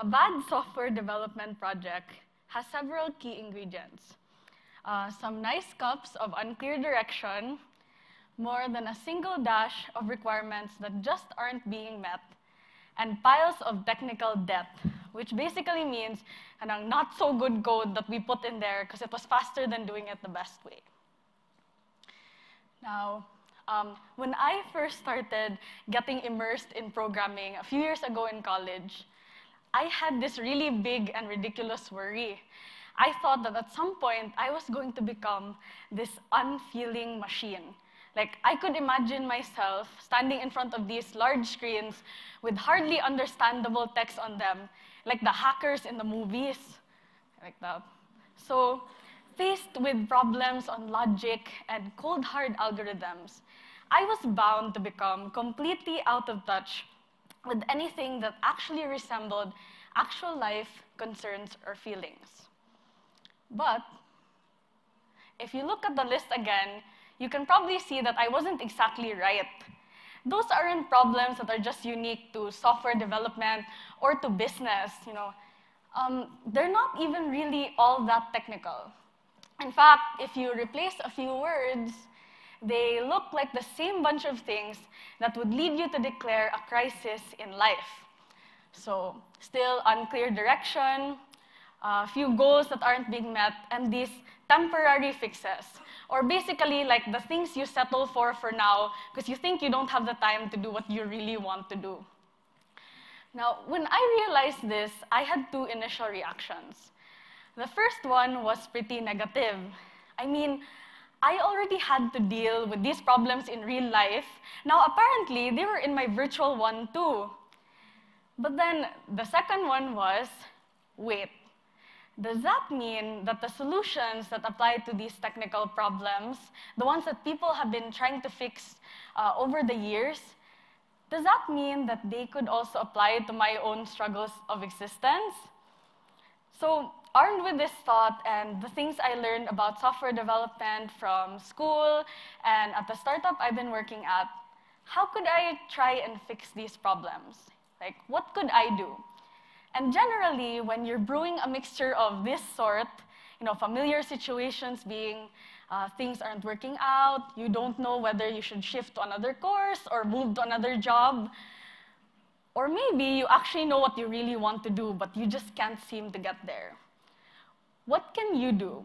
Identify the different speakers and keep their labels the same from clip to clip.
Speaker 1: bad software development project has several key ingredients. Some nice cups of unclear direction, more than a single dash of requirements that just aren't being met, and piles of technical debt, which basically means not so good code that we put in there because it was faster than doing it the best way. Now, when I first started getting immersed in programming a few years ago in college, I had this really big and ridiculous worry. I thought that at some point I was going to become this unfeeling machine. Like, I could imagine myself standing in front of these large screens with hardly understandable text on them, like the hackers in the movies, like that. So, faced with problems on logic and cold, hard algorithms, I was bound to become completely out of touch with anything that actually resembled actual life concerns or feelings. But if you look at the list again, you can probably see that I wasn't exactly right. Those aren't problems that are just unique to software development or to business. They're not even really all that technical. In fact, if you replace a few words, they look like the same bunch of things that would lead you to declare a crisis in life. So, still unclear direction, a few goals that aren't being met, and these temporary fixes, or basically like the things you settle for now because you think you don't have the time to do what you really want to do. Now, when I realized this, I had two initial reactions. The first one was pretty negative. I mean, I already had to deal with these problems in real life. Now, apparently, they were in my virtual one too. But then the second one was, wait, does that mean that the solutions that apply to these technical problems, the ones that people have been trying to fix over the years, does that mean that they could also apply to my own struggles of existence? So, armed with this thought and the things I learned about software development from school and at the startup I've been working at, how could I try and fix these problems? Like, what could I do? And generally, when you're brewing a mixture of this sort, familiar situations being things aren't working out, you don't know whether you should shift to another course or move to another job, or maybe you actually know what you really want to do, but you just can't seem to get there. What can you do?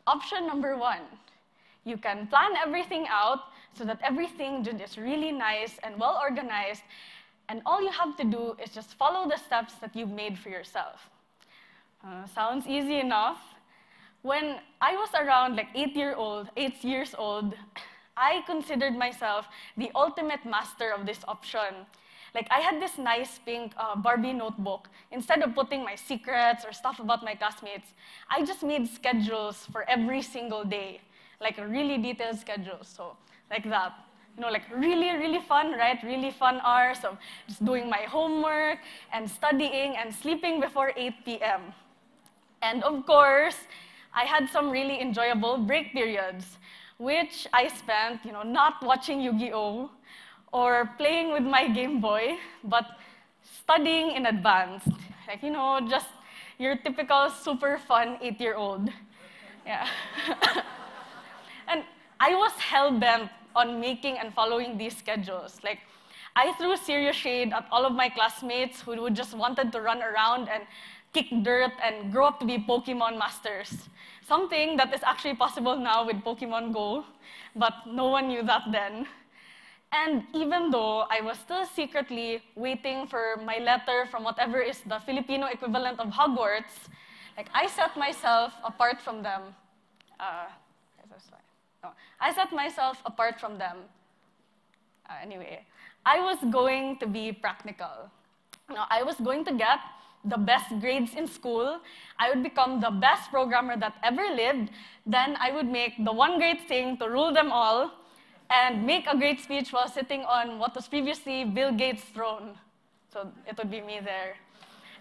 Speaker 1: Option number one, you can plan everything out so that everything is really nice and well organized, and all you have to do is just follow the steps that you've made for yourself. Sounds easy enough. When I was around like 8 years old, I considered myself the ultimate master of this option. Like, I had this nice pink Barbie notebook. Instead of putting my secrets or stuff about my classmates, I just made schedules for every single day, like a really detailed schedule, so like that. Like really, really fun, right? Really fun hours of just doing my homework and studying and sleeping before 8 p.m. And of course, I had some really enjoyable break periods, which I spent, not watching Yu-Gi-Oh! Or playing with my Game Boy, but studying in advance. Like, just your typical super fun 8-year-old. Yeah. And I was hell-bent on making and following these schedules. Like, I threw serious shade at all of my classmates who would just wanted to run around and kick dirt and grow up to be Pokemon masters. Something that is actually possible now with Pokemon Go, but no one knew that then. And even though I was still secretly waiting for my letter from whatever is the Filipino equivalent of Hogwarts, like, I set myself apart from them. I set myself apart from them. Anyway, I was going to be practical. I was going to get the best grades in school. I would become the best programmer that ever lived. Then I would make the one great thing to rule them all and make a great speech while sitting on what was previously Bill Gates' throne. So it would be me there.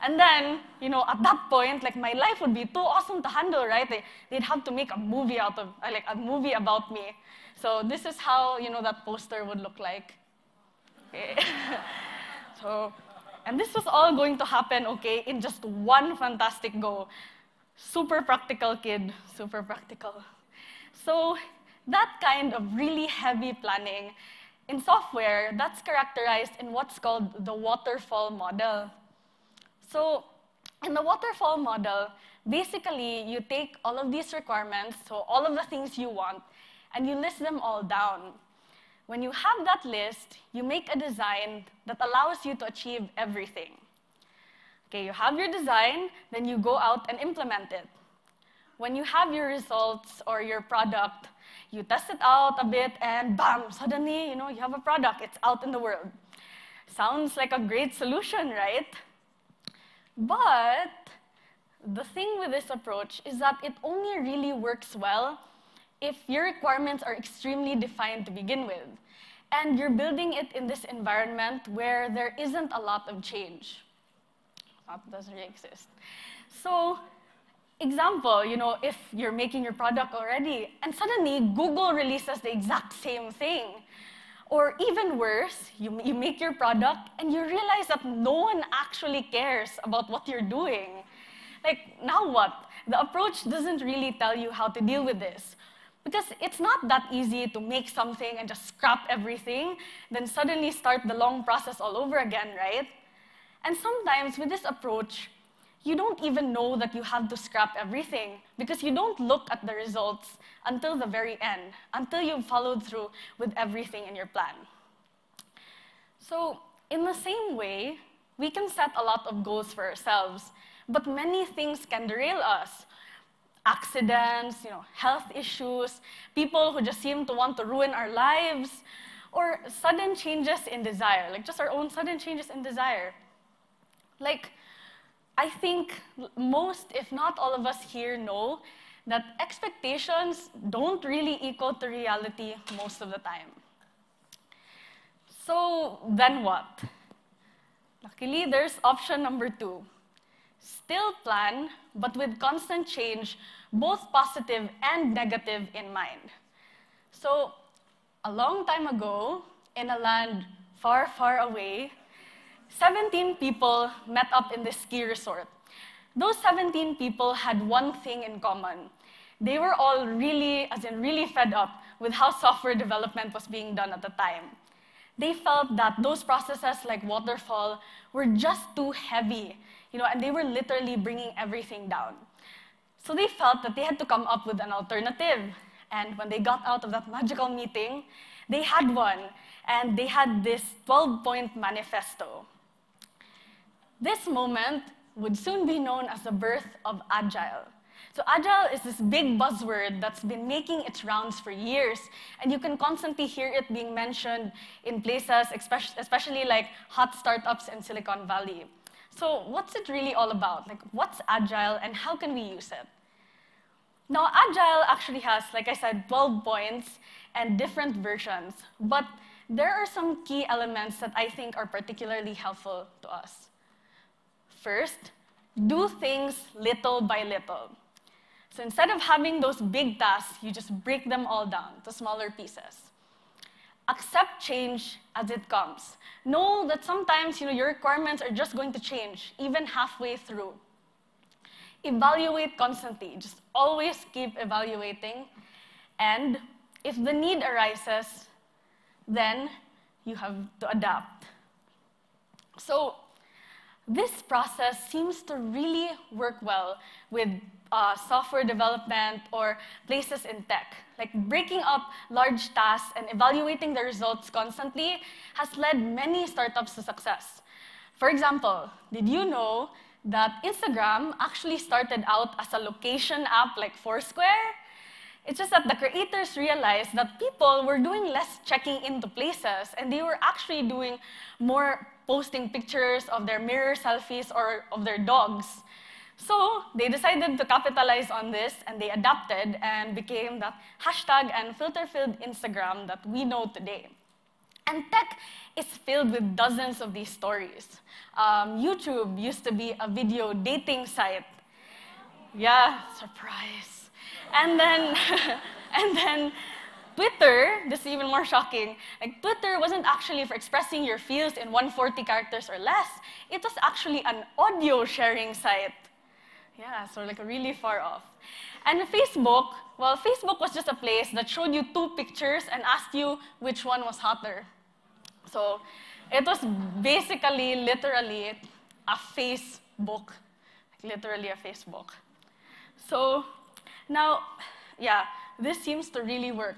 Speaker 1: And then, at that point, like, my life would be too awesome to handle, right? They'd have to make a movie out of, like, a movie about me. So this is how, that poster would look like. Okay. So And this was all going to happen, okay, in just one fantastic go. Super practical kid, super practical. So that kind of really heavy planning in software, that's characterized in what's called the waterfall model. So in the waterfall model, basically you take all of these requirements, so all of the things you want, and you list them all down. When you have that list, you make a design that allows you to achieve everything. Okay, you have your design, then you go out and implement it. When you have your results or your product, you test it out a bit, and bam, suddenly, you have a product. It's out in the world. Sounds like a great solution, right? But the thing with this approach is that it only really works well if your requirements are extremely defined to begin with, and you're building it in this environment where there isn't a lot of change. That doesn't really exist. So, example, if you're making your product already, and suddenly Google releases the exact same thing. Or even worse, you make your product, and you realize that no one actually cares about what you're doing. Like, now what? The approach doesn't really tell you how to deal with this. Because it's not that easy to make something and just scrap everything, then suddenly start the long process all over again, right? And sometimes with this approach, you don't even know that you have to scrap everything because you don't look at the results until the very end, until you've followed through with everything in your plan. So in the same way, we can set a lot of goals for ourselves, but many things can derail us. Accidents, health issues, people who just seem to want to ruin our lives, or sudden changes in desire, like just our own sudden changes in desire. Like, I think most, if not all of us here know that expectations don't really equal to reality most of the time. So then what? Luckily, there's option number 2. Still plan, but with constant change, both positive and negative in mind. So, a long time ago, in a land far, far away, 17 people met up in this ski resort. Those 17 people had one thing in common. They were all really fed up with how software development was being done at the time. They felt that those processes like waterfall were just too heavy, and they were literally bringing everything down. So they felt that they had to come up with an alternative. And when they got out of that magical meeting, they had one, and they had this 12-point manifesto. This moment would soon be known as the birth of AGILE. So AGILE is this big buzzword that's been making its rounds for years, and you can constantly hear it being mentioned in places, especially like hot startups in Silicon Valley. So what's it really all about? Like, what's AGILE and how can we use it? Now, AGILE actually has, like I said, 12 points and different versions, but there are some key elements that I think are particularly helpful to us. First, do things little by little. So instead of having those big tasks, you just break them all down to smaller pieces. Accept change as it comes. Know that sometimes your requirements are just going to change, even halfway through. Evaluate constantly. Just always keep evaluating. And if the need arises, then you have to adapt. So this process seems to really work well with software development or places in tech. Like breaking up large tasks and evaluating the results constantly has led many startups to success. For example, did you know that Instagram actually started out as a location app like Foursquare? It's just that the creators realized that people were doing less checking into places, and they were actually doing more posting pictures of their mirror selfies or of their dogs. So they decided to capitalize on this, and they adapted and became that hashtag and filter-filled Instagram that we know today. And tech is filled with dozens of these stories. YouTube used to be a video dating site. Yeah, surprise. And then Twitter, this is even more shocking, like Twitter wasn't actually for expressing your feels in 140 characters or less. It was actually an audio sharing site. Yeah, so like really far off. And Facebook, well, Facebook was just a place that showed you 2 pictures and asked you which one was hotter. So it was basically, literally, a Facebook. Like, literally a Facebook. So now, yeah, this seems to really work.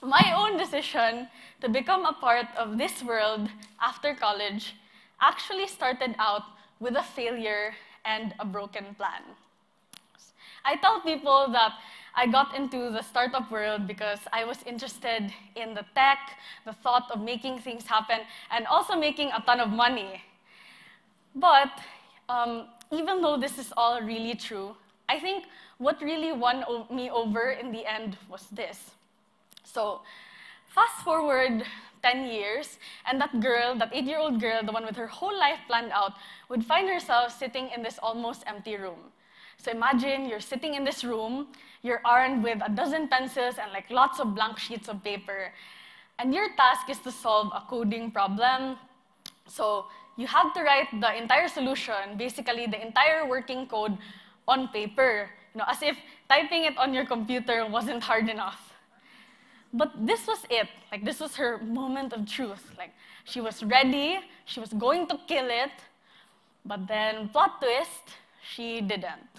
Speaker 1: My own decision to become a part of this world after college actually started out with a failure and a broken plan. I tell people that I got into the startup world because I was interested in the tech, the thought of making things happen, and also making a ton of money. But even though this is all really true, I think what really won me over in the end was this. So fast forward 10 years, and that girl, that 8-year-old girl, the one with her whole life planned out, would find herself sitting in this almost empty room. So imagine you're sitting in this room, you're armed with a dozen pencils and like lots of blank sheets of paper, and your task is to solve a coding problem. So you have to write the entire solution, basically the entire working code, on paper, as if typing it on your computer wasn't hard enough. But this was it. Like, this was her moment of truth. Like, she was ready, she was going to kill it, but then, plot twist, she didn't.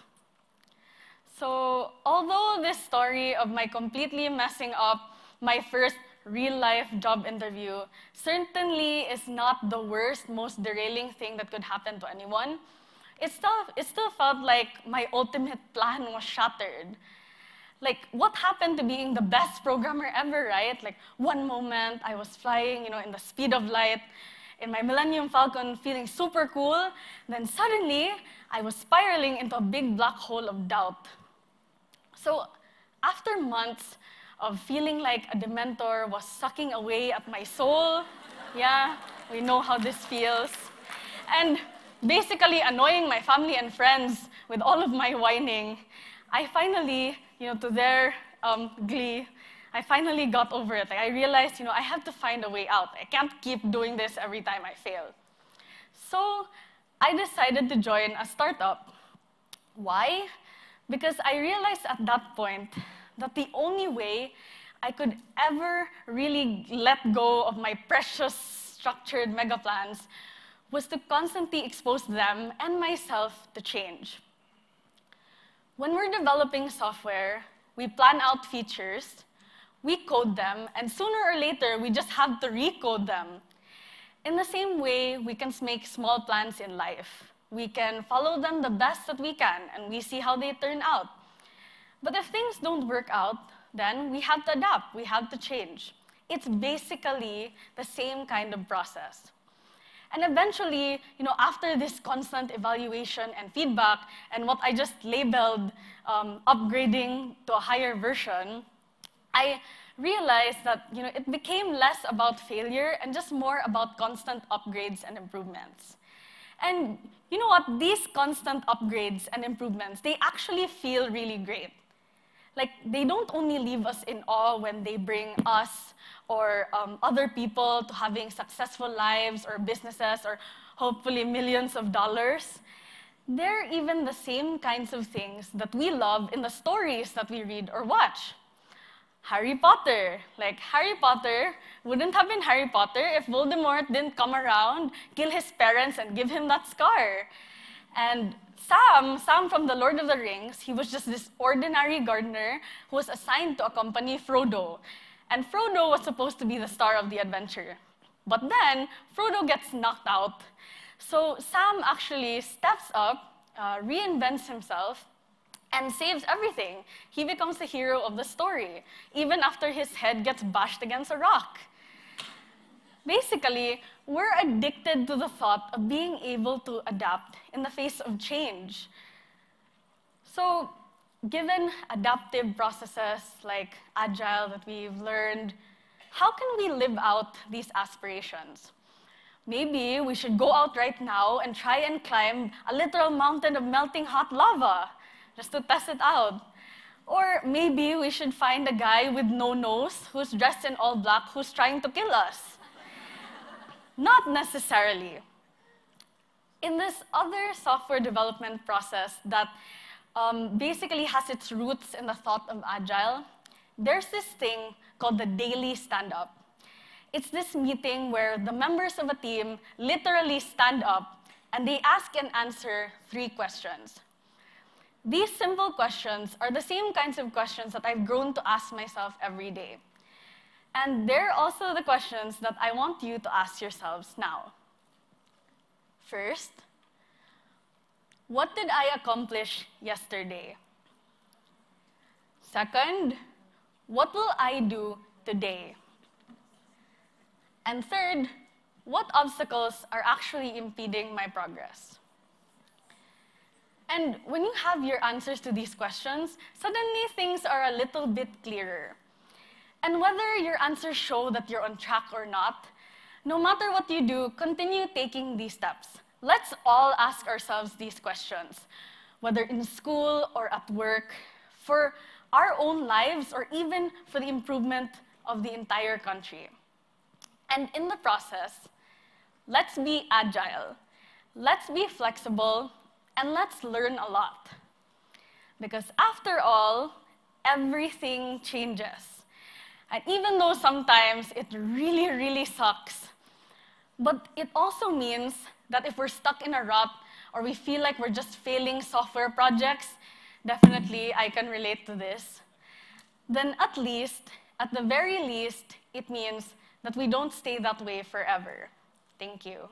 Speaker 1: So, although this story of my completely messing up my first real-life job interview certainly is not the worst, most derailing thing that could happen to anyone, it still felt like my ultimate plan was shattered. Like, what happened to being the best programmer ever, right? Like, one moment I was flying, in the speed of light, in my Millennium Falcon, feeling super cool. Then suddenly, I was spiraling into a big black hole of doubt. So, after months of feeling like a Dementor was sucking away at my soul, yeah, we know how this feels, and basically annoying my family and friends with all of my whining, I finally, to their glee, I finally got over it. Like, I realized, I have to find a way out. I can't keep doing this every time I fail. So I decided to join a startup. Why? Because I realized at that point that the only way I could ever really let go of my precious structured mega plans was to constantly expose them and myself to change. When we're developing software, we plan out features, we code them, and sooner or later, we just have to recode them. In the same way, we can make small plans in life. We can follow them the best that we can, and we see how they turn out. But if things don't work out, then we have to adapt, we have to change. It's basically the same kind of process. And eventually, after this constant evaluation and feedback, and what I just labeled upgrading to a higher version, I realized that it became less about failure and just more about constant upgrades and improvements. And you know what? These constant upgrades and improvements, they actually feel really great. Like, they don't only leave us in awe when they bring us or other people to having successful lives or businesses or hopefully millions of dollars. They're even the same kinds of things that we love in the stories that we read or watch. Harry Potter. Like, Harry Potter wouldn't have been Harry Potter if Voldemort didn't come around, kill his parents, and give him that scar. And Sam from The Lord of the Rings, he was just this ordinary gardener who was assigned to accompany Frodo. And Frodo was supposed to be the star of the adventure. But then, Frodo gets knocked out. So Sam actually steps up, reinvents himself, and saves everything. He becomes the hero of the story, even after his head gets bashed against a rock. Basically, we're addicted to the thought of being able to adapt in the face of change. So, given adaptive processes like AGILE that we've learned, how can we live out these aspirations? Maybe we should go out right now and try and climb a literal mountain of melting hot lava, just to test it out. Or maybe we should find a guy with no nose who's dressed in all black who's trying to kill us. Not necessarily. In this other software development process that basically has its roots in the thought of Agile, there's this thing called the daily stand-up. It's this meeting where the members of a team literally stand up and they ask and answer 3 questions. These simple questions are the same kinds of questions that I've grown to ask myself every day. And they're also the questions that I want you to ask yourselves now. First, what did I accomplish yesterday? Second, what will I do today? And third, what obstacles are actually impeding my progress? And when you have your answers to these questions, suddenly things are a little bit clearer. And whether your answers show that you're on track or not, no matter what you do, continue taking these steps. Let's all ask ourselves these questions, whether in school or at work, for our own lives, or even for the improvement of the entire country. And in the process, let's be agile, let's be flexible, and let's learn a lot. Because after all, everything changes. And even though sometimes it really, really sucks, but it also means that if we're stuck in a rut or we feel like we're just failing software projects, definitely I can relate to this, then at the very least, it means that we don't stay that way forever. Thank you.